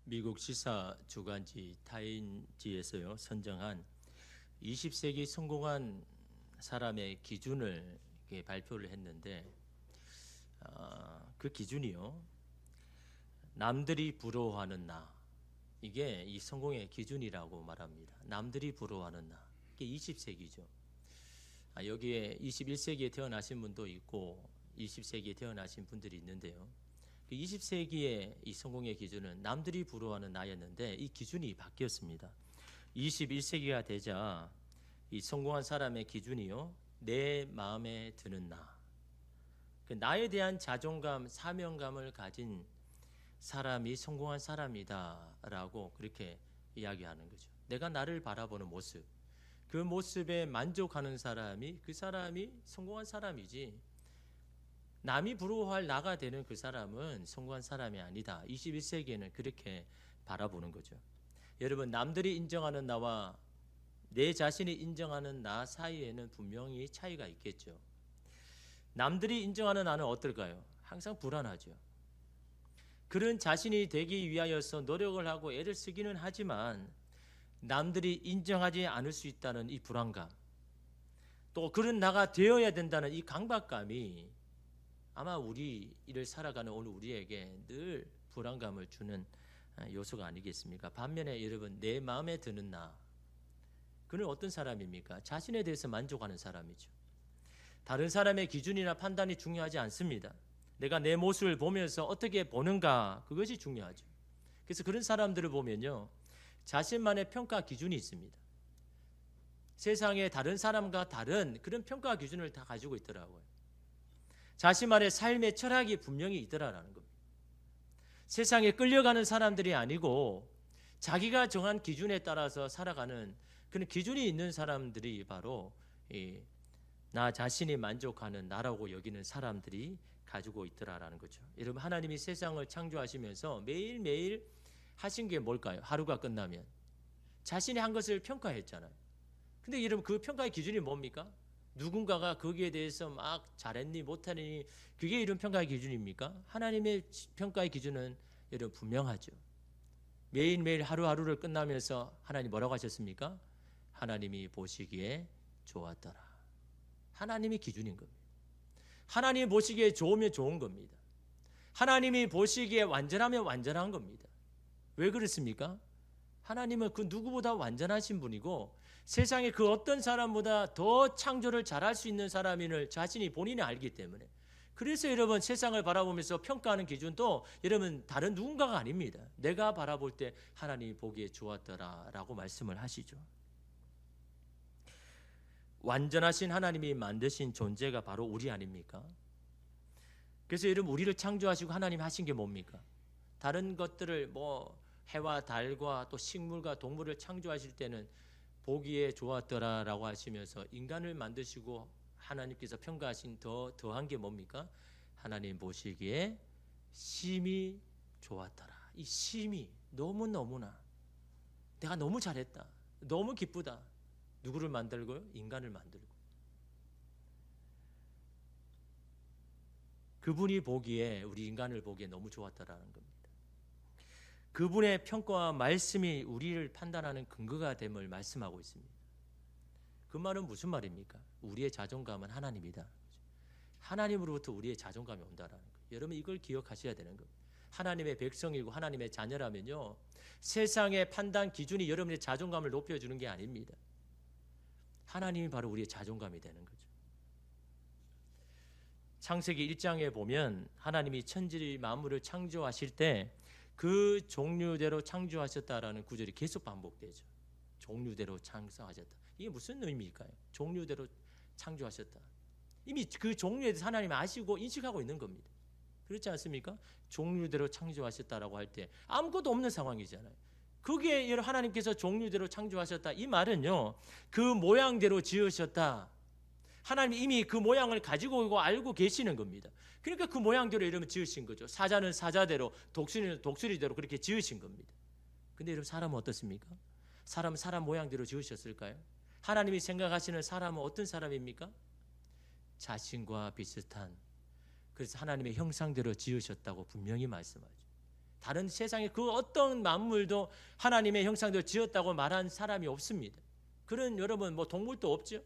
미국 시사 주간지 타임지에서요 선정한 20세기 성공한 사람의 기준을 이렇게 발표를 했는데 그 기준이요 남들이 부러워하는 나, 이게 이 성공의 기준이라고 말합니다. 남들이 부러워하는 나, 이게 20세기죠. 여기에 21세기에 태어나신 분도 있고 20세기에 태어나신 분들이 있는데요. 20세기의 이 성공의 기준은 남들이 부러워하는 나였는데 이 기준이 바뀌었습니다. 21세기가 되자 이 성공한 사람의 기준이요 내 마음에 드는 나, 나에 대한 자존감, 사명감을 가진 사람이 성공한 사람이다라고 그렇게 이야기하는 거죠. 내가 나를 바라보는 모습, 그 모습에 만족하는 사람이 그 사람이 성공한 사람이지, 남이 부러워할 나가 되는 그 사람은 성공한 사람이 아니다. 21세기에는 그렇게 바라보는 거죠. 여러분, 남들이 인정하는 나와 내 자신이 인정하는 나 사이에는 분명히 차이가 있겠죠. 남들이 인정하는 나는 어떨까요? 항상 불안하죠. 그런 자신이 되기 위하여서 노력을 하고 애를 쓰기는 하지만 남들이 인정하지 않을 수 있다는 이 불안감, 또 그런 나가 되어야 된다는 이 강박감이 아마 우리 일을 살아가는 오늘 우리에게 늘 불안감을 주는 요소가 아니겠습니까? 반면에 여러분, 내 마음에 드는 나, 그는 어떤 사람입니까? 자신에 대해서 만족하는 사람이죠. 다른 사람의 기준이나 판단이 중요하지 않습니다. 내가 내 모습을 보면서 어떻게 보는가, 그것이 중요하죠. 그래서 그런 사람들을 보면요, 자신만의 평가 기준이 있습니다. 세상에 다른 사람과 다른 그런 평가 기준을 다 가지고 있더라고요. 자신만의 삶의 철학이 분명히 있더라라는 겁니다. 세상에 끌려가는 사람들이 아니고 자기가 정한 기준에 따라서 살아가는 그런 기준이 있는 사람들이 바로 나 자신이 만족하는 나라고 여기는 사람들이 가지고 있더라라는 거죠. 여러분, 하나님이 세상을 창조하시면서 매일매일 하신 게 뭘까요? 하루가 끝나면 자신이 한 것을 평가했잖아요. 근데 여러분, 그 평가의 기준이 뭡니까? 누군가가 거기에 대해서 막 잘했니 못하니, 그게 이런 평가의 기준입니까? 하나님의 평가의 기준은 여러분 분명하죠. 매일매일 하루하루를 끝나면서 하나님 뭐라고 하셨습니까? 하나님이 보시기에 좋았더라. 하나님이 기준인 겁니다. 하나님이 보시기에 좋으면 좋은 겁니다. 하나님이 보시기에 완전하면 완전한 겁니다. 왜 그렇습니까? 하나님은 그 누구보다 완전하신 분이고 세상에 그 어떤 사람보다 더 창조를 잘할 수 있는 사람임을 자신이 본인이 알기 때문에, 그래서 여러분 세상을 바라보면서 평가하는 기준도 여러분 다른 누군가가 아닙니다. 내가 바라볼 때 하나님이 보기에 좋았더라라고 말씀을 하시죠. 완전하신 하나님이 만드신 존재가 바로 우리 아닙니까? 그래서 여러분, 우리를 창조하시고 하나님 하신 게 뭡니까? 다른 것들을 해와 달과 또 식물과 동물을 창조하실 때는 보기에 좋았더라라고 하시면서 인간을 만드시고 하나님께서 평가하신 더한 게 뭡니까? 하나님 보시기에 심히 좋았더라. 이 심히, 너무너무나 내가 너무 잘했다, 너무 기쁘다. 누구를 만들고요? 인간을 만들고. 그분이 보기에, 우리 인간을 보기에 너무 좋았다라는 겁니다. 그분의 평가와 말씀이 우리를 판단하는 근거가 됨을 말씀하고 있습니다. 그 말은 무슨 말입니까? 우리의 자존감은 하나님이다. 하나님으로부터 우리의 자존감이 온다라는 거예요. 여러분, 이걸 기억하셔야 되는 겁니다. 하나님의 백성이고 하나님의 자녀라면요, 세상의 판단 기준이 여러분의 자존감을 높여주는 게 아닙니다. 하나님이 바로 우리의 자존감이 되는 거죠. 창세기 1장에 보면 하나님이 천지 만물을 창조하실 때 그 종류대로 창조하셨다라는 구절이 계속 반복되죠. 종류대로 창조하셨다. 이게 무슨 의미일까요? 종류대로 창조하셨다. 이미 그 종류에 대해서 하나님이 아시고 인식하고 있는 겁니다. 그렇지 않습니까? 종류대로 창조하셨다라고 할 때 아무것도 없는 상황이잖아요. 그게 하나님께서 종류대로 창조하셨다, 이 말은요, 그 모양대로 지으셨다. 하나님이 이미 그 모양을 가지고 있고 알고 계시는 겁니다. 그러니까 그 모양대로 여러분 지으신 거죠. 사자는 사자대로, 독수리는 독수리대로 그렇게 지으신 겁니다. 근데 여러분, 사람은 어떻습니까? 사람은 사람 모양대로 지으셨을까요? 하나님이 생각하시는 사람은 어떤 사람입니까? 자신과 비슷한, 그래서 하나님의 형상대로 지으셨다고 분명히 말씀하죠. 다른 세상에 그 어떤 만물도 하나님의 형상대로 지었다고 말한 사람이 없습니다. 그런 여러분 뭐 동물도 없죠.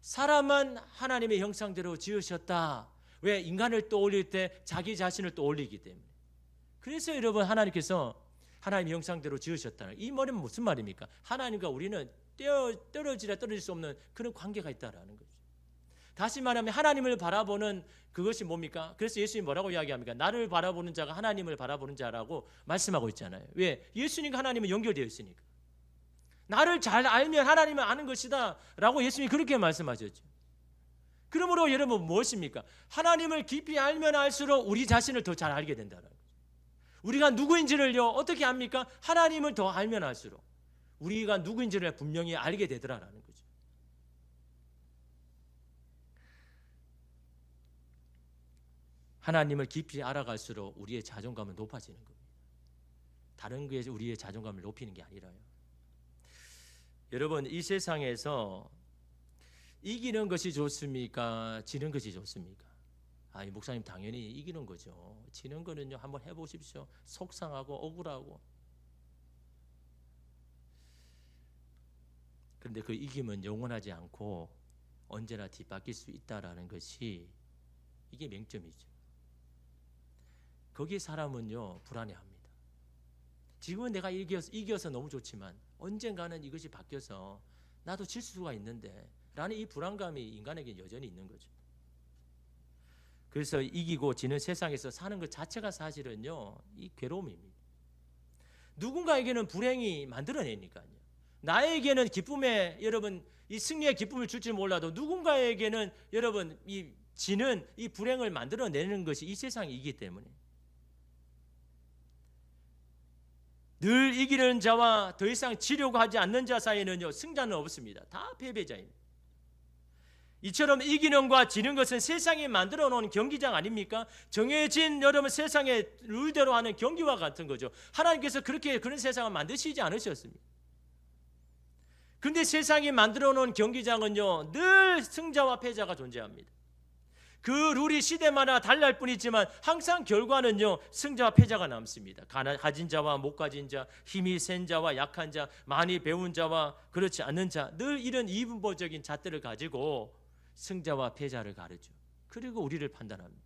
사람만 하나님의 형상대로 지으셨다. 왜? 인간을 떠올릴 때 자기 자신을 떠올리기 때문에. 그래서 여러분 하나님께서 하나님의 형상대로 지으셨다는 이 말은 무슨 말입니까? 하나님과 우리는 떨어질 수 없는 그런 관계가 있다라는 거죠. 다시 말하면 하나님을 바라보는 그것이 뭡니까? 그래서 예수님이 뭐라고 이야기합니까? 나를 바라보는 자가 하나님을 바라보는 자라고 말씀하고 있잖아요. 왜? 예수님과 하나님은 연결되어 있으니까. 나를 잘 알면 하나님을 아는 것이다 라고 예수님이 그렇게 말씀하셨죠. 그러므로 여러분 무엇입니까? 하나님을 깊이 알면 알수록 우리 자신을 더 잘 알게 된다는 거죠. 우리가 누구인지를요 어떻게 압니까? 하나님을 더 알면 알수록 우리가 누구인지를 분명히 알게 되더라라는 거죠. 하나님을 깊이 알아갈수록 우리의 자존감은 높아지는 겁니다. 다른 것에 우리의 자존감을 높이는 게 아니라요. 여러분 이 세상에서 이기는 것이 좋습니까? 지는 것이 좋습니까? 이 목사님 당연히 이기는 거죠. 지는 거는요 한번 해보십시오. 속상하고 억울하고. 그런데 그 이김은 영원하지 않고 언제나 뒤바뀔 수 있다라는 것이 이게 맹점이죠. 거기에 사람은요 불안해합니다. 지금은 내가 이겨서 너무 좋지만 언젠가는 이것이 바뀌어서 나도 질 수가 있는데 라는 이 불안감이 인간에게 여전히 있는 거죠. 그래서 이기고 지는 세상에서 사는 것 자체가 사실은요 이 괴로움입니다. 누군가에게는 불행이 만들어내니까요. 나에게는 기쁨의 여러분 이 승리의 기쁨을 줄지 몰라도 누군가에게는 여러분 이 지는 이 불행을 만들어내는 것이 이 세상이기 때문에 늘 이기는 자와 더 이상 지려고 하지 않는 자 사이에는요 승자는 없습니다. 다 패배자입니다. 이처럼 이기는 과 지는 것은 세상이 만들어 놓은 경기장 아닙니까? 정해진 여러분 세상의 룰대로 하는 경기와 같은 거죠. 하나님께서 그런 세상을 만드시지 않으셨습니다. 그런데 세상이 만들어 놓은 경기장은요 늘 승자와 패자가 존재합니다. 그 룰이 시대마다 달라할 뿐이지만 항상 결과는요 승자와 패자가 남습니다. 가진 자와 못 가진 자, 힘이 센 자와 약한 자, 많이 배운 자와 그렇지 않는 자, 늘 이런 이분법적인 잣들을 가지고 승자와 패자를 가르죠. 그리고 우리를 판단합니다.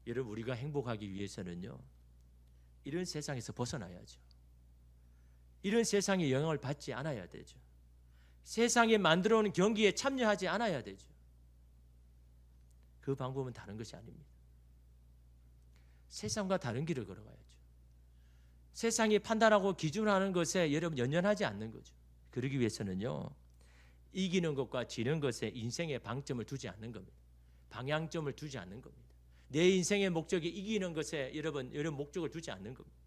여러분 우리가 행복하기 위해서는요 이런 세상에서 벗어나야죠. 이런 세상의 영향을 받지 않아야 되죠. 세상에 만들어오는 경기에 참여하지 않아야 되죠. 그 방법은 다른 것이 아닙니다. 세상과 다른 길을 걸어가야죠. 세상이 판단하고 기준하는 것에 여러분 연연하지 않는 거죠. 그러기 위해서는요 이기는 것과 지는 것에 인생의 방점을 두지 않는 겁니다. 방향점을 두지 않는 겁니다. 내 인생의 목적이 이기는 것에 여러분 목적을 두지 않는 겁니다.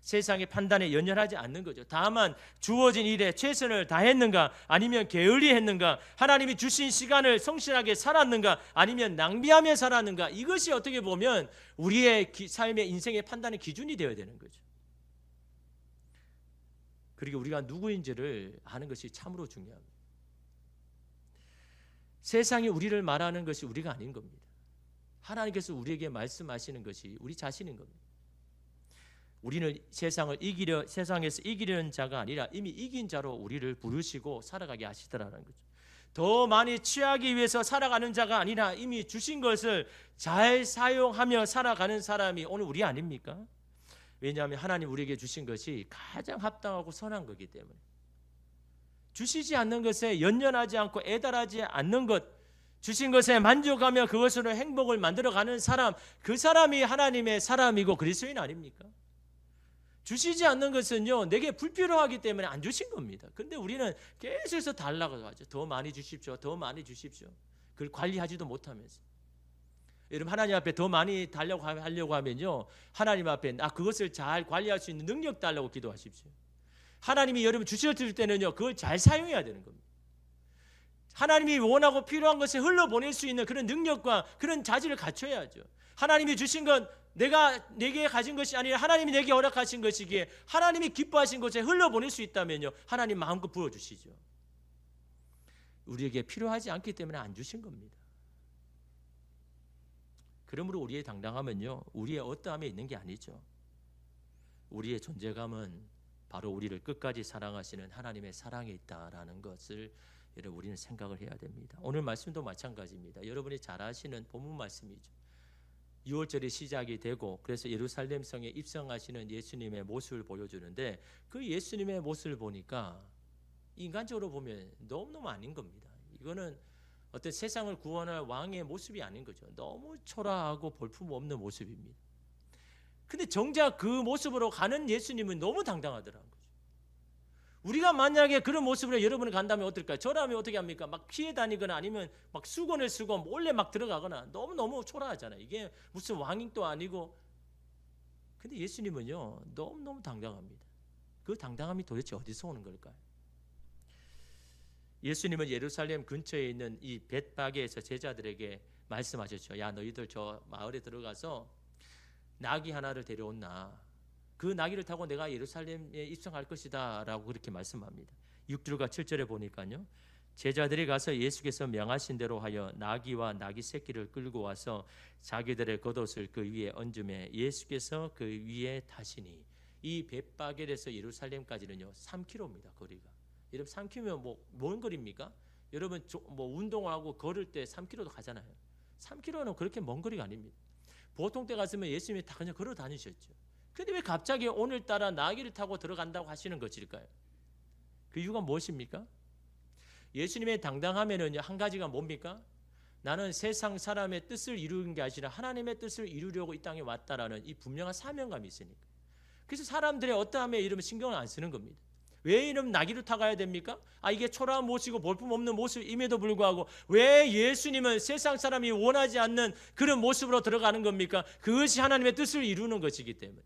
세상의 판단에 연연하지 않는 거죠. 다만 주어진 일에 최선을 다했는가 아니면 게을리 했는가, 하나님이 주신 시간을 성실하게 살았는가 아니면 낭비하며 살았는가, 이것이 어떻게 보면 우리의 삶의 인생의 판단의 기준이 되어야 되는 거죠. 그리고 우리가 누구인지를 아는 것이 참으로 중요합니다. 세상이 우리를 말하는 것이 우리가 아닌 겁니다. 하나님께서 우리에게 말씀하시는 것이 우리 자신인 겁니다. 우리는 세상에서 이기려는 자가 아니라 이미 이긴 자로 우리를 부르시고 살아가게 하시더라는 거죠. 더 많이 취하기 위해서 살아가는 자가 아니라 이미 주신 것을 잘 사용하며 살아가는 사람이 오늘 우리 아닙니까? 왜냐하면 하나님 우리에게 주신 것이 가장 합당하고 선한 거기 때문에. 주시지 않는 것에 연연하지 않고 애달하지 않는 것, 주신 것에 만족하며 그것으로 행복을 만들어가는 사람, 그 사람이 하나님의 사람이고 그리스도인 아닙니까? 주시지 않는 것은요 내게 불필요하기 때문에 안 주신 겁니다. 그런데 우리는 계속해서 달라고 하죠. 더 많이 주십시오, 더 많이 주십시오. 그걸 관리하지도 못하면서. 여러분 하나님 앞에 더 많이 달라고 하려고 하면요 하나님 앞에 그것을 잘 관리할 수 있는 능력 달라고 기도하십시오. 하나님이 여러분 주셨을 때는요 그걸 잘 사용해야 되는 겁니다. 하나님이 원하고 필요한 것을 흘러보낼 수 있는 그런 능력과 그런 자질을 갖춰야죠. 하나님이 주신 건 내게 가진 것이 아니라 하나님이 내게 허락하신 것이기에 하나님이 기뻐하신 것에 흘러보낼 수 있다면요 하나님 마음껏 부어주시죠. 우리에게 필요하지 않기 때문에 안 주신 겁니다. 그러므로 우리의 당당함은요, 우리의 어떠함에 있는 게 아니죠. 우리의 존재감은 바로 우리를 끝까지 사랑하시는 하나님의 사랑에 있다라는 것을 여러분 우리는 생각을 해야 됩니다. 오늘 말씀도 마찬가지입니다. 여러분이 잘 아시는 본문 말씀이죠. 6월절이 시작이 되고 그래서 예루살렘 성에 입성하시는 예수님의 모습을 보여주는데 그 예수님의 모습을 보니까 인간적으로 보면 너무너무 아닌 겁니다. 이거는 어떤 세상을 구원할 왕의 모습이 아닌 거죠. 너무 초라하고 볼품없는 모습입니다. 근데 정작 그 모습으로 가는 예수님은 너무 당당하더라고요. 우리가 만약에 그런 모습으로 여러분이 간다면 어떨까요? 저라면 어떻게 합니까? 막 피해 다니거나 아니면 막 수건을 쓰고 몰래 막 들어가거나 너무너무 초라하잖아요. 이게 무슨 왕도 아니고. 근데 예수님은요, 너무너무 당당합니다. 그 당당함이 도대체 어디서 오는 걸까요? 예수님은 예루살렘 근처에 있는 이 벳바게에서 제자들에게 말씀하셨죠. 야, 너희들 저 마을에 들어가서 나귀 하나를 데려온나. 그 나귀를 타고 내가 예루살렘에 입성할 것이다 라고 그렇게 말씀합니다. 6절과 7절에 보니까요, 제자들이 가서 예수께서 명하신 대로 하여 나귀와 나귀 새끼를 끌고 와서 자기들의 겉옷을 그 위에 얹음에 예수께서 그 위에 타시니. 이 벳바겔에서 예루살렘까지는요 3km입니다. 거리가. 여러분 3km면 뭔 거리입니까? 여러분 운동하고 걸을 때 3km도 가잖아요. 3km는 그렇게 먼 거리가 아닙니다. 보통 때 갔으면 예수님이 다 그냥 걸어 다니셨죠. 근데 왜 갑자기 오늘따라 나귀를 타고 들어간다고 하시는 것일까요? 그 이유가 무엇입니까? 예수님의 당당함에는 한 가지가 뭡니까? 나는 세상 사람의 뜻을 이루는 게 아니라 하나님의 뜻을 이루려고 이 땅에 왔다라는 이 분명한 사명감이 있으니까. 그래서 사람들의 어떠함에 이러면 신경을 안 쓰는 겁니다. 왜 이러면 나귀를 타가야 됩니까? 이게 초라한 모습이고 볼품없는 모습임에도 불구하고 왜 예수님은 세상 사람이 원하지 않는 그런 모습으로 들어가는 겁니까? 그것이 하나님의 뜻을 이루는 것이기 때문에.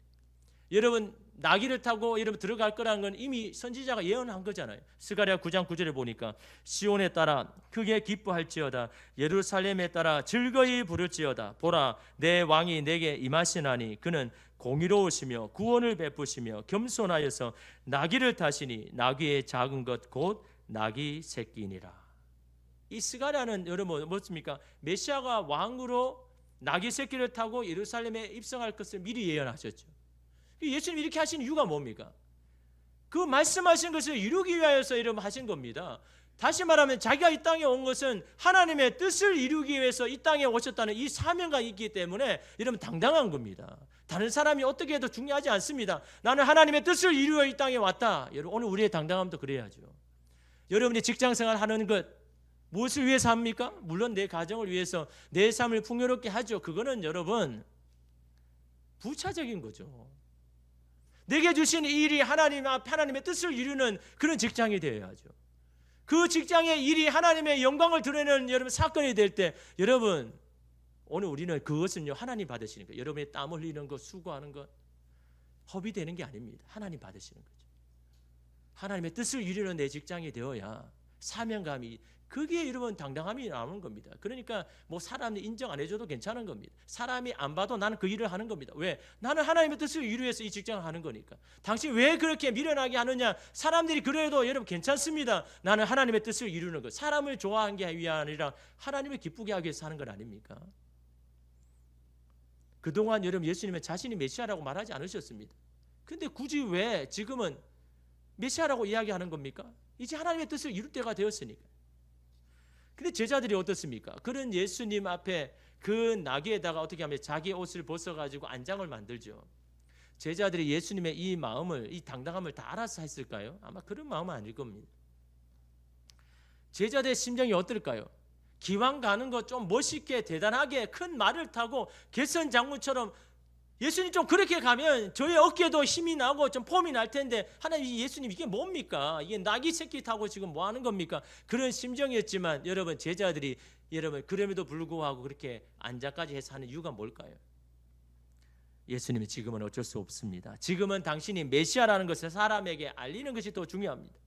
여러분 나귀를 타고 여러분 들어갈 거라는 건 이미 선지자가 예언한 거잖아요. 스가랴 9장 9절에 보니까 시온에 따라 크게 기뻐할지어다 예루살렘에 따라 즐거이 부를지어다 보라 내 왕이 내게 임하시나니 그는 공의로우시며 구원을 베푸시며 겸손하여서 나귀를 타시니 나귀의 작은 것 곧 나귀 새끼니라. 이 스가랴는 여러분 뭐습니까? 메시아가 왕으로 나귀 새끼를 타고 예루살렘에 입성할 것을 미리 예언하셨죠. 예수님이 이렇게 하신 이유가 뭡니까? 그 말씀하신 것을 이루기 위하여서 이렇게 하신 겁니다. 다시 말하면 자기가 이 땅에 온 것은 하나님의 뜻을 이루기 위해서 이 땅에 오셨다는 이 사명감이 있기 때문에 여러분 당당한 겁니다. 다른 사람이 어떻게 해도 중요하지 않습니다. 나는 하나님의 뜻을 이루어 이 땅에 왔다. 여러분 오늘 우리의 당당함도 그래야죠. 여러분이 직장생활 하는 것 무엇을 위해서 합니까? 물론 내 가정을 위해서 내 삶을 풍요롭게 하죠. 그거는 여러분 부차적인 거죠. 내게 주신 이 일이 하나님의 뜻을 이루는 그런 직장이 되어야죠. 그 직장의 일이 하나님의 영광을 드러내는 여러분 사건이 될 때 여러분 오늘 우리는 그것은요 하나님 받으시는 거예요. 여러분의 땀 흘리는 것 수고하는 것 허비되는 게 아닙니다. 하나님 받으시는 거죠. 하나님의 뜻을 이루는 내 직장이 되어야 사명감이 그게 여러분 당당함이 나오는 겁니다. 그러니까 사람이 인정 안 해줘도 괜찮은 겁니다. 사람이 안 봐도 나는 그 일을 하는 겁니다. 왜? 나는 하나님의 뜻을 이루기 위해서 이 직장을 하는 거니까. 당신 왜 그렇게 미련하게 하느냐? 사람들이 그래도 여러분 괜찮습니다. 나는 하나님의 뜻을 이루는 것. 사람을 좋아하는 게 아니라 하나님을 기쁘게 하기 위해서 하는 건 아닙니까? 그동안 여러분 예수님은 자신이 메시아라고 말하지 않으셨습니다. 근데 굳이 왜 지금은 메시아라고 이야기하는 겁니까? 이제 하나님의 뜻을 이룰 때가 되었으니까. 근데 제자들이 어떻습니까? 그런 예수님 앞에 그 나귀에다가 어떻게 하면 자기 옷을 벗어가지고 안장을 만들죠. 제자들이 예수님의 이 마음을, 이 당당함을 다 알아서 했을까요? 아마 그런 마음은 아닐 겁니다. 제자들의 심정이 어떨까요? 기왕 가는 거 좀 멋있게 대단하게 큰 말을 타고 개선 장군처럼 예수님 좀 그렇게 가면 저의 어깨도 힘이 나고 좀 폼이 날 텐데 하나님 예수님 이게 뭡니까? 이게 나귀 새끼 타고 지금 뭐 하는 겁니까? 그런 심정이었지만 여러분 제자들이 여러분 그럼에도 불구하고 그렇게 안자까지 해서 하는 이유가 뭘까요? 예수님이 지금은 어쩔 수 없습니다. 지금은 당신이 메시아라는 것을 사람에게 알리는 것이 더 중요합니다.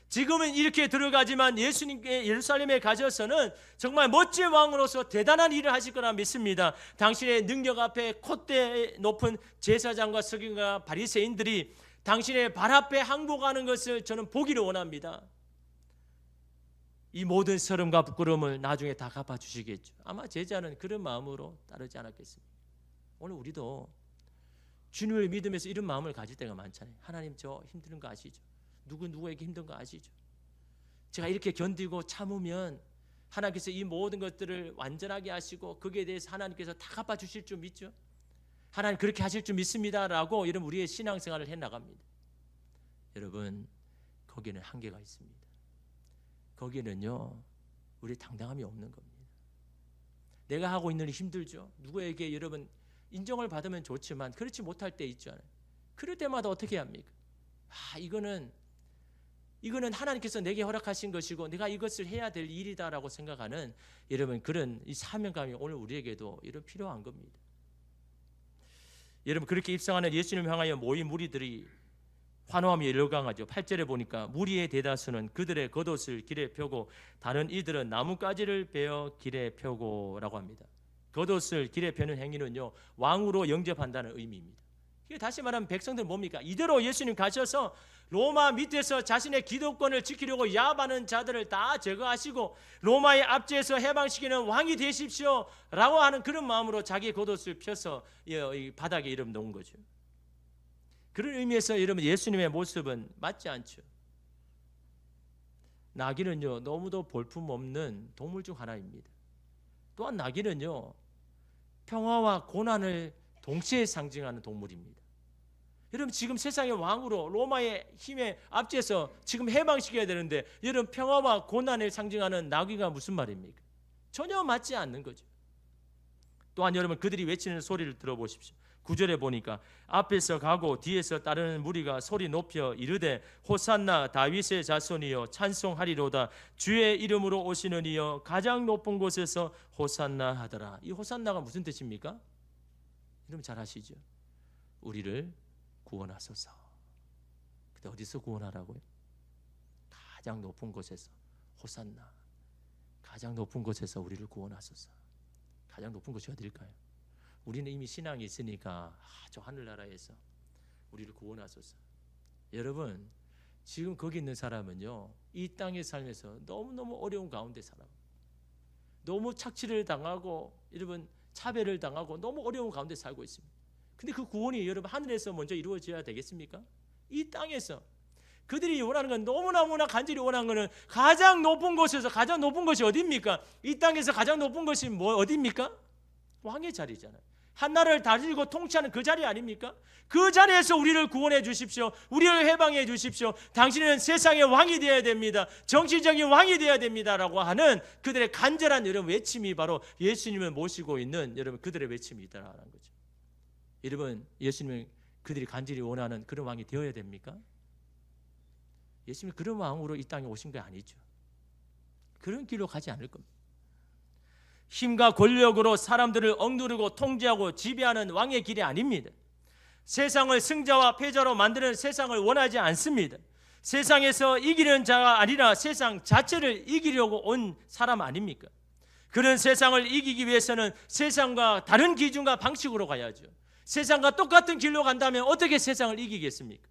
지금은 이렇게 들어가지만 예수님께 예루살렘에 가셔서는 정말 멋진 왕으로서 대단한 일을 하실 거라 믿습니다. 당신의 능력 앞에 콧대 높은 제사장과 서기관과 바리새인들이 당신의 발 앞에 항복하는 것을 저는 보기를 원합니다. 이 모든 서름과 부끄러움을 나중에 다 갚아주시겠죠. 아마 제자는 그런 마음으로 따르지 않았겠습니까? 오늘 우리도 주님을 믿으면서 이런 마음을 가질 때가 많잖아요. 하나님, 저 힘든 거 아시죠? 누구에게 힘든 거 아시죠? 제가 이렇게 견디고 참으면 하나님께서 이 모든 것들을 완전하게 하시고 거기에 대해서 하나님께서 다 갚아주실 줄 믿죠. 하나님 그렇게 하실 줄 믿습니다라고 이런 우리의 신앙생활을 해나갑니다. 여러분, 거기에는 한계가 있습니다. 거기에는요, 우리 당당함이 없는 겁니다. 내가 하고 있는 일 힘들죠. 누구에게 여러분 인정을 받으면 좋지만 그렇지 못할 때 있잖아요. 그럴 때마다 어떻게 합니까? 이거는 하나님께서 내게 허락하신 것이고 내가 이것을 해야 될 일이다라고 생각하는 여러분 그런 이 사명감이 오늘 우리에게도 이런 필요한 겁니다. 여러분, 그렇게 입성하는 예수님을 향하여 모인 무리들이 환호함이 열광하죠. 8절에 보니까 무리의 대다수는 그들의 겉옷을 길에 펴고 다른 이들은 나뭇가지를 베어 길에 펴고라고 합니다. 겉옷을 길에 펴는 행위는요, 왕으로 영접한다는 의미입니다. 이게 다시 말하면 백성들은 뭡니까? 이대로 예수님 가셔서 로마 밑에서 자신의 기득권을 지키려고 야합하는 자들을 다 제거하시고 로마의 압제에서 해방시키는 왕이 되십시오 라고 하는 그런 마음으로 자기 겉옷을 펴서 이 바닥에 이름 놓은 거죠. 그런 의미에서 여러분, 예수님의 모습은 맞지 않죠. 나귀는요, 너무도 볼품없는 동물 중 하나입니다. 또한 나귀는요, 평화와 고난을 동시에 상징하는 동물입니다. 여러분, 지금 세상의 왕으로 로마의 힘에 앞지에서 지금 해방시켜야 되는데 여러분, 평화와 고난을 상징하는 나귀가 무슨 말입니까? 전혀 맞지 않는 거죠. 또한 여러분, 그들이 외치는 소리를 들어보십시오. 9절에 보니까 앞에서 가고 뒤에서 따르는 무리가 소리 높여 이르되 호산나 다윗의 자손이여 찬송하리로다 주의 이름으로 오시는 이여 가장 높은 곳에서 호산나 하더라. 이 호산나가 무슨 뜻입니까? 여러분 잘 아시죠? 우리를 구원하소서. 근데 어디서 구원하라고요? 가장 높은 곳에서. 호산나, 가장 높은 곳에서 우리를 구원하소서. 가장 높은 곳이 어딜까요? 우리는 이미 신앙이 있으니까 저 하늘나라에서 우리를 구원하소서. 여러분, 지금 거기 있는 사람은요, 이 땅의 삶에서 너무너무 어려운 가운데 살아. 너무 착취를 당하고 여러분 차별을 당하고 너무 어려운 가운데 살고 있습니다. 근데 그 구원이 여러분 하늘에서 먼저 이루어져야 되겠습니까? 이 땅에서. 그들이 원하는 건 너무나 간절히 원하는 것은 가장 높은 곳에서. 가장 높은 것이 어디입니까? 이 땅에서 가장 높은 것이 어디입니까? 왕의 자리잖아요. 한나라를 다스리고 통치하는 그 자리 아닙니까? 그 자리에서 우리를 구원해 주십시오. 우리를 해방해 주십시오. 당신은 세상의 왕이 되어야 됩니다. 정치적인 왕이 되어야 됩니다라고 하는 그들의 간절한 여러분 외침이 바로 예수님을 모시고 있는 여러분 그들의 외침이다라는 거죠. 여러분, 예수님은 그들이 간절히 원하는 그런 왕이 되어야 됩니까? 예수님은 그런 왕으로 이 땅에 오신 게 아니죠. 그런 길로 가지 않을 겁니다. 힘과 권력으로 사람들을 억누르고 통제하고 지배하는 왕의 길이 아닙니다. 세상을 승자와 패자로 만드는 세상을 원하지 않습니다. 세상에서 이기는 자가 아니라 세상 자체를 이기려고 온 사람 아닙니까? 그런 세상을 이기기 위해서는 세상과 다른 기준과 방식으로 가야죠. 세상과 똑같은 길로 간다면 어떻게 세상을 이기겠습니까?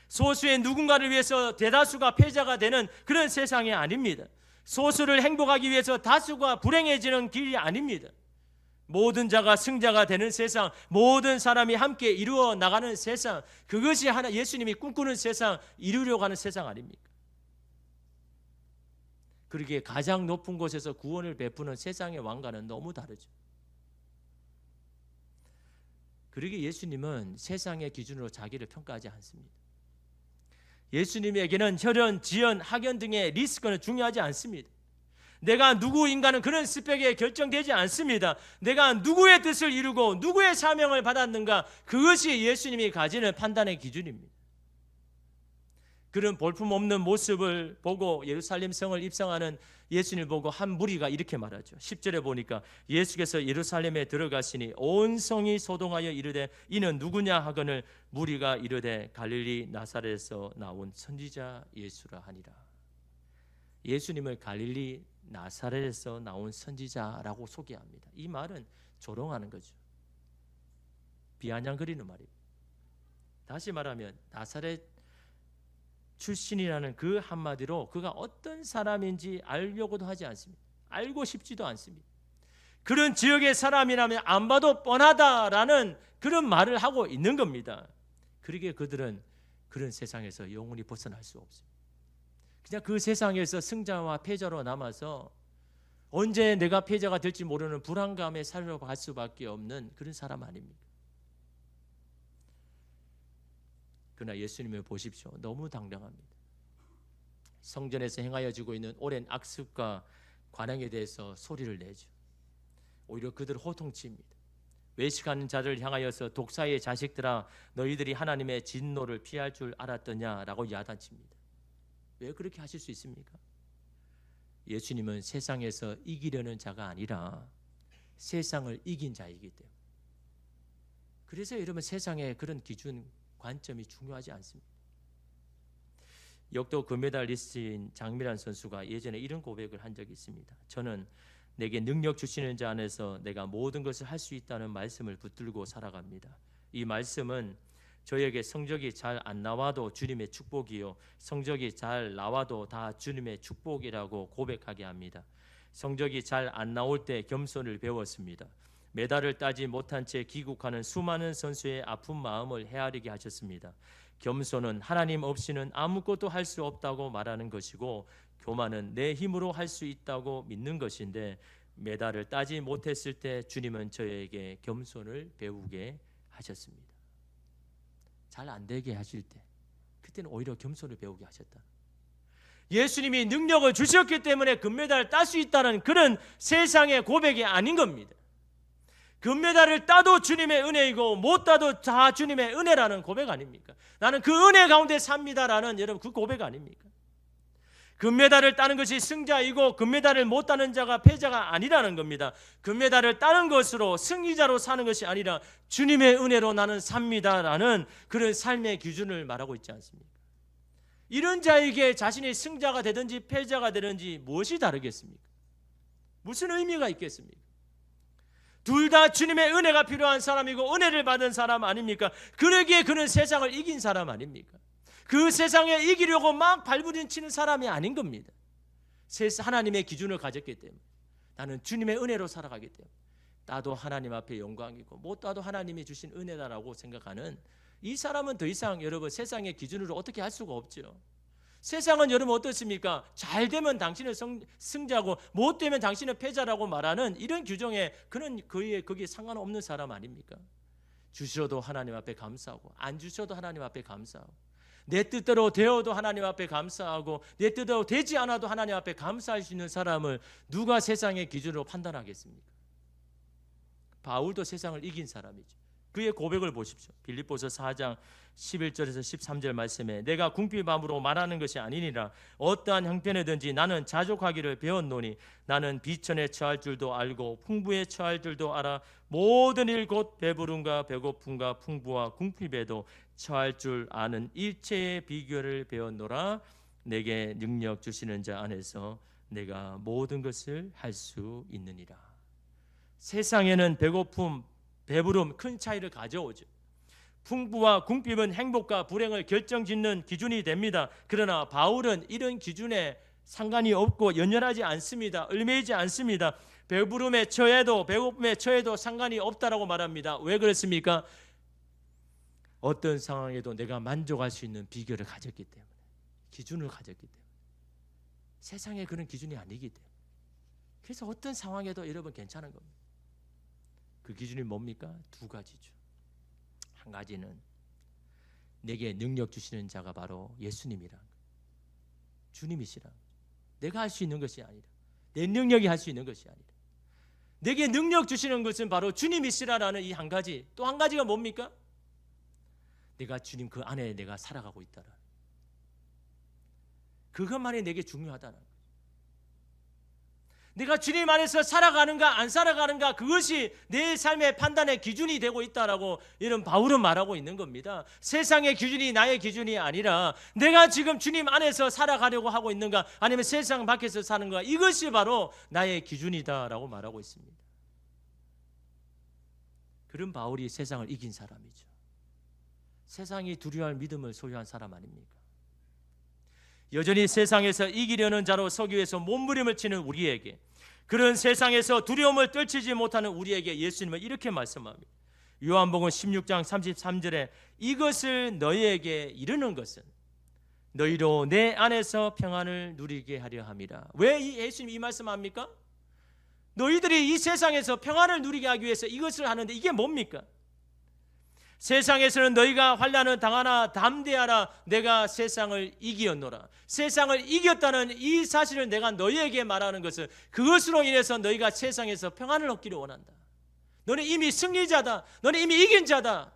소수의 누군가를 위해서 대다수가 패자가 되는 그런 세상이 아닙니다. 소수를 행복하기 위해서 다수가 불행해지는 길이 아닙니다. 모든 자가 승자가 되는 세상, 모든 사람이 함께 이루어 나가는 세상, 그것이 하나 예수님이 꿈꾸는 세상, 이루려고 하는 세상 아닙니까? 그렇게 가장 높은 곳에서 구원을 베푸는 세상의 왕과는 너무 다르죠. 그러기에 예수님은 세상의 기준으로 자기를 평가하지 않습니다. 예수님에게는 혈연, 지연, 학연 등의 리스크는 중요하지 않습니다. 내가 누구인가는 그런 스펙에 결정되지 않습니다. 내가 누구의 뜻을 이루고 누구의 사명을 받았는가, 그것이 예수님이 가지는 판단의 기준입니다. 그런 볼품없는 모습을 보고 예루살렘 성을 입성하는 예수님을 보고 한 무리가 이렇게 말하죠. 10절에 보니까 예수께서 예루살렘에 들어가시니 온 성이 소동하여 이르되 이는 누구냐 하거늘 무리가 이르되 갈릴리 나사렛에서 나온 선지자 예수라 하니라. 예수님을 갈릴리 나사렛에서 나온 선지자라고 소개합니다. 이 말은 조롱하는 거죠. 비아냥거리는 말입니다. 다시 말하면 나사렛 출신이라는 그 한마디로 그가 어떤 사람인지 알려고도 하지 않습니다. 알고 싶지도 않습니다. 그런 지역의 사람이라면 안 봐도 뻔하다라는 그런 말을 하고 있는 겁니다. 그러기에 그들은 그런 세상에서 영원히 벗어날 수 없습니다. 그냥 그 세상에서 승자와 패자로 남아서 언제 내가 패자가 될지 모르는 불안감에 살아갈 수밖에 없는 그런 사람 아닙니까? 그러나 예수님을 보십시오. 너무 당당합니다. 성전에서 행하여지고 있는 오랜 악습과 관행에 대해서 소리를 내죠. 오히려 그들을 호통칩니다. 외식하는 자를 향하여서 독사의 자식들아, 너희들이 하나님의 진노를 피할 줄 알았더냐라고 야단칩니다. 왜 그렇게 하실 수 있습니까? 예수님은 세상에서 이기려는 자가 아니라 세상을 이긴 자이기 때문에. 그래서 여러분, 세상의 그런 기준, 관점이 중요하지 않습니다. 역도 금메달리스트인 장미란 선수가 예전에 이런 고백을 한 적이 있습니다. 저는 내게 능력 주시는 자 안에서 내가 모든 것을 할 수 있다는 말씀을 붙들고 살아갑니다. 이 말씀은 저에게 성적이 잘 안 나와도 주님의 축복이요, 성적이 잘 나와도 다 주님의 축복이라고 고백하게 합니다. 성적이 잘 안 나올 때 겸손을 배웠습니다. 메달을 따지 못한 채 귀국하는 수많은 선수의 아픈 마음을 헤아리게 하셨습니다. 겸손은 하나님 없이는 아무것도 할 수 없다고 말하는 것이고, 교만은 내 힘으로 할 수 있다고 믿는 것인데, 메달을 따지 못했을 때 주님은 저에게 겸손을 배우게 하셨습니다. 잘 안 되게 하실 때, 그때는 오히려 겸손을 배우게 하셨다. 예수님이 능력을 주셨기 때문에 금메달을 딸 수 있다는 그런 세상의 고백이 아닌 겁니다. 금메달을 따도 주님의 은혜이고 못 따도 다 주님의 은혜라는 고백 아닙니까? 나는 그 은혜 가운데 삽니다라는 여러분 그 고백 아닙니까? 금메달을 따는 것이 승자이고 금메달을 못 따는 자가 패자가 아니라는 겁니다. 금메달을 따는 것으로 승리자로 사는 것이 아니라 주님의 은혜로 나는 삽니다라는 그런 삶의 기준을 말하고 있지 않습니까? 이런 자에게 자신이 승자가 되든지 패자가 되든지 무엇이 다르겠습니까? 무슨 의미가 있겠습니까? 둘 다 주님의 은혜가 필요한 사람이고 은혜를 받은 사람 아닙니까? 그러기에 그는 세상을 이긴 사람 아닙니까? 그 세상에 이기려고 막 발부림치는 사람이 아닌 겁니다. 하나님의 기준을 가졌기 때문에, 나는 주님의 은혜로 살아가기 때문에, 따도 하나님 앞에 영광이고 못 따도 하나님이 주신 은혜다라고 생각하는 이 사람은 더 이상 여러분 세상의 기준으로 어떻게 할 수가 없죠. 세상은 여러분 어떻습니까? 잘 되면 당신은 승자고 못 되면 당신은 패자라고 말하는 이런 규정에 그는 거기에 상관없는 사람 아닙니까? 주셔도 하나님 앞에 감사하고 안 주셔도 하나님 앞에 감사하고, 내 뜻대로 되어도 하나님 앞에 감사하고 내 뜻대로 되지 않아도 하나님 앞에 감사할 수 있는 사람을 누가 세상의 기준으로 판단하겠습니까? 바울도 세상을 이긴 사람이죠. 그의 고백을 보십시오. 빌립보서 4장 11절에서 13절 말씀에 내가 궁핍 마음으로 말하는 것이 아니니라. 어떠한 형편에든지 나는 자족하기를 배웠노니 나는 비천에 처할 줄도 알고 풍부에 처할 줄도 알아 모든 일 곧 배부름과 배고픔과 풍부와 궁핍에도 처할 줄 아는 일체의 비결을 배웠노라. 내게 능력 주시는 자 안에서 내가 모든 것을 할 수 있느니라. 세상에는 배고픔, 배부름 큰 차이를 가져오죠. 풍부와 궁핍은 행복과 불행을 결정짓는 기준이 됩니다. 그러나 바울은 이런 기준에 상관이 없고 연연하지 않습니다. 얽매이지 않습니다. 배부름에 처해도 배고픔에 처해도 상관이 없다라고 말합니다. 왜 그렇습니까? 어떤 상황에도 내가 만족할 수 있는 비결을 가졌기 때문에, 기준을 가졌기 때문에, 세상에 그런 기준이 아니기 때문에, 그래서 어떤 상황에도 여러분 괜찮은 겁니다. 그 기준이 뭡니까? 두 가지죠. 한 가지는 내게 능력 주시는 자가 바로 예수님이라, 주님이시라. 내가 할 수 있는 것이 아니라, 내 능력이 할 수 있는 것이 아니라 내게 능력 주시는 것은 바로 주님이시라라는 이 한 가지. 또 한 가지가 뭡니까? 내가 주님 그 안에 내가 살아가고 있다라. 그것만이 내게 중요하다는 거예요. 내가 주님 안에서 살아가는가 안 살아가는가, 그것이 내 삶의 판단의 기준이 되고 있다라고 이런 바울은 말하고 있는 겁니다. 세상의 기준이 나의 기준이 아니라 내가 지금 주님 안에서 살아가려고 하고 있는가 아니면 세상 밖에서 사는가, 이것이 바로 나의 기준이다라고 말하고 있습니다. 그런 바울이 세상을 이긴 사람이죠. 세상이 두려워할 믿음을 소유한 사람 아닙니까? 여전히 세상에서 이기려는 자로 서기 위해서 몸부림을 치는 우리에게, 그런 세상에서 두려움을 떨치지 못하는 우리에게 예수님은 이렇게 말씀합니다. 요한복음 16장 33절에 이것을 너희에게 이르는 것은 너희로 내 안에서 평안을 누리게 하려 함이라. 왜 예수님이 이 말씀합니까? 너희들이 이 세상에서 평안을 누리게 하기 위해서 이것을 하는데 이게 뭡니까? 세상에서는 너희가 환난을 당하나 담대하라, 내가 세상을 이기었노라. 세상을 이겼다는 이 사실을 내가 너희에게 말하는 것은 그것으로 인해서 너희가 세상에서 평안을 얻기를 원한다. 너는 이미 승리자다. 너는 이미 이긴 자다.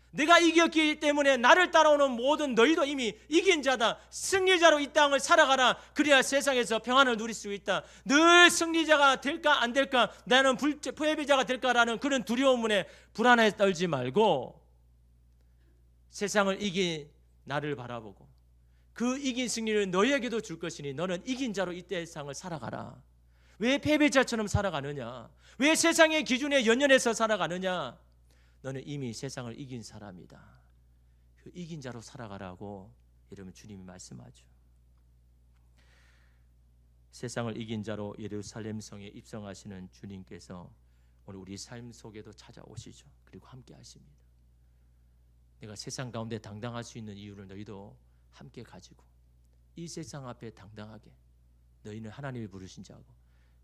내가 이겼기 때문에 나를 따라오는 모든 너희도 이미 이긴 자다. 승리자로 이 땅을 살아가라. 그래야 세상에서 평안을 누릴 수 있다. 늘 승리자가 될까 안 될까, 나는 패배자가 될까라는 그런 두려움에 불안에 떨지 말고 세상을 이긴 나를 바라보고 그 이긴 승리를 너희에게도 줄 것이니 너는 이긴 자로 이 세상을 살아가라. 왜 패배자처럼 살아가느냐? 왜 세상의 기준에 연연해서 살아가느냐? 너는 이미 세상을 이긴 사람이다. 그 이긴 자로 살아가라고 여러분 주님이 말씀하죠. 세상을 이긴 자로 예루살렘 성에 입성하시는 주님께서 오늘 우리 삶 속에도 찾아오시죠. 그리고 함께 하십니다. 내가 세상 가운데 당당할 수 있는 이유를 너희도 함께 가지고 이 세상 앞에 당당하게, 너희는 하나님이 부르신 자고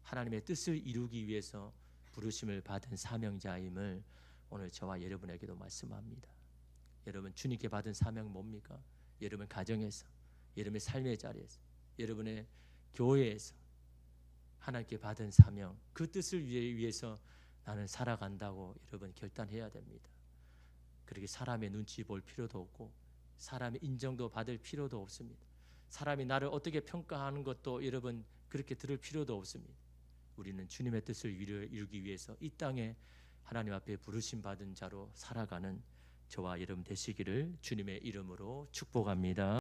하나님의 뜻을 이루기 위해서 부르심을 받은 사명자임을 오늘 저와 여러분에게도 말씀합니다. 여러분 주님께 받은 사명 뭡니까? 여러분 가정에서, 여러분의 삶의 자리에서, 여러분의 교회에서 하나님께 받은 사명, 그 뜻을 위해서 나는 살아간다고 여러분 결단해야 됩니다. 그렇게 사람의 눈치 볼 필요도 없고 사람의 인정도 받을 필요도 없습니다. 사람이 나를 어떻게 평가하는 것도 여러분 그렇게 들을 필요도 없습니다. 우리는 주님의 뜻을 이루기 위해서 이 땅에 하나님 앞에 부르심 받은 자로 살아가는 저와 여러분 되시기를 주님의 이름으로 축복합니다.